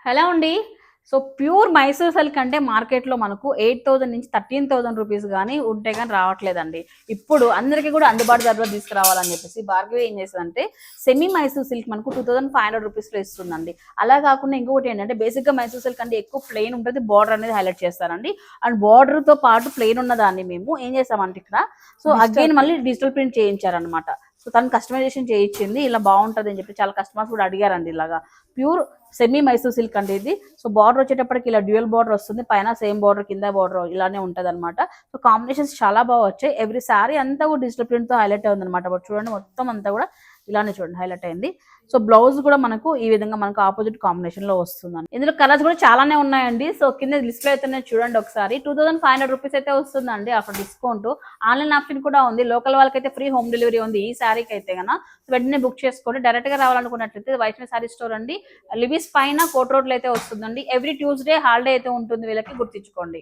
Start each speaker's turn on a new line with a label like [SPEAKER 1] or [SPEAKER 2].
[SPEAKER 1] Hello అండి. So, pure Mysore silk అంటే మార్కెట్‌లో మనకు 8,000 నుంచి 13,000 రూపీస్ గానీ ఉంటే గానీ రావట్లేదండి. ఇప్పుడు అందరికీ కూడా అందుబాటు ధరలో తీసుకురావాలని చెప్పేసి భార్గవి ఏం చేస్తదంటే సెమీ మైసూర్ సిల్క్ మనకు 2,500 రూపీస్‌లో ఇస్తుందండి. అలా కాకుండా ఇంకొకటి ఏంటంటే బేసిక్‌గా మైసూర్ సిల్క్ అంటే ఎక్కువ ప్లెయిన్ ఉంటది. బోర్డర్ అనేది హైలైట్ చేస్తారండి. అండ్ బోర్డర్‌తో పాటు ప్లెయిన్ ఉన్నదాన్ని మేము ఏం చేసామంటే ఇక్కడ అగైన్ మళ్ళీ డిజిటల్ ప్రింట్ చేయించారనమాట. సో, తను కస్టమైజేషన్ చేయించింది. ఇలా బాగుంటదని చెప్పి చాలా కస్టమర్స్ కూడా అడిగారండి ఇలాగా. ప్యూర్ సెమీ మైసూర్ సిల్క్ అంటే ఇది. సో, బార్డర్ వచ్చేటప్పటికి ఇలా డ్యూయల్ బార్డర్ వస్తుంది. పైన సేమ్ బార్డర్, కింద బార్డర్ ఇలానే ఉంటదనమాట. సో, కాంబినేషన్స్ చాలా బాగా వచ్చాయి. ఎవ్రీ సారీ అంతా కూడా డిజిటల్ ప్రింట్‌తో హైలైట్ అయిందనమాట. బట్ చూడండి మొత్తం అంతా కూడా ఇలానే చూడండి హైలైట్ అయింది. సో, బ్లౌజ్ కూడా మనకు ఈ విధంగా మనకు ఆపోజిట్ కాంబినేషన్‌లో వస్తుందండి. ఇందులో కలర్స్ కూడా చాలానే ఉన్నాయండి. సో, కింద లిస్ట్‌లో అయితే చూడండి ఒకసారి. 2,500 రూపీస్ అయితే వస్తుందండి ఆఫర్ డిస్కౌంట్. ఆన్‌లైన్ ఆప్షన్ కూడా ఉంది. లోకల్ వాళ్ళకైతే ఫ్రీ హోమ్ డెలివరీ ఉంది. ఈ సారీకి అయితే గన వెంటనే బుక్ చేసుకోండి. డైరెక్ట్‌గా రావాలనుకున్నట్లయితే వైష్ణవి సారీ స్టోర్ అండి. లివిస్ పైన కోట్ రోడ్లో అయితే వస్తుందండి. ఎవ్రీ ట్యూస్డే హాలిడే అయితే ఉంటుంది వీళ్ళకి, గుర్తించుకోండి.